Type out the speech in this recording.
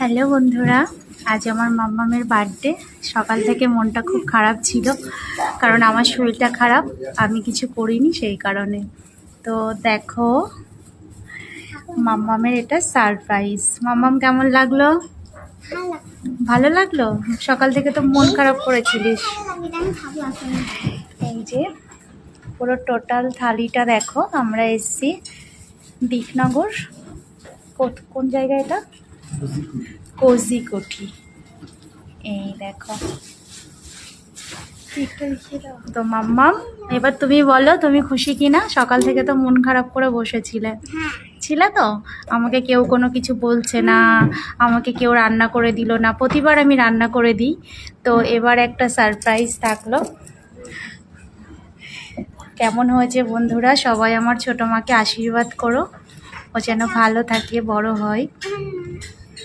Hello বন্ধুরা, আজ আমার মাম্মামের বার্থডে। সকাল থেকে মনটা খুব খারাপ ছিল, কারণ আমার শরীরটা খারাপ, আমি কিছু করিনি সেই কারণে। তো দেখো, মাম্মামের এটা সারপ্রাইজ। মাম্মাম কেমন লাগলো? ভালো লাগলো? সকাল থেকে তো মন খারাপ করেছিলিস। এই যে পুরো টোটাল থালিটা দেখো। আমরা এসছি দীপনগর, কোন জায়গায় এটা? কোজিকোঠি। এই দেখো। তো মাম্মাম, এবার তুমি বলো, তুমি খুশি কিনা? সকাল থেকে তো মন খারাপ করে বসেছিলে, ছিলে তো? আমাকে কেউ কোনো কিছু বলছে না, আমাকে কেউ রান্না করে দিল না। প্রতিবার আমি রান্না করে দিই, তো এবার একটা সারপ্রাইজ থাকলো। কেমন হয়েছে বন্ধুরা? সবাই আমার ছোটো মাকে আশীর্বাদ করো, ও যেন ভালো থাকে, বড় হয়।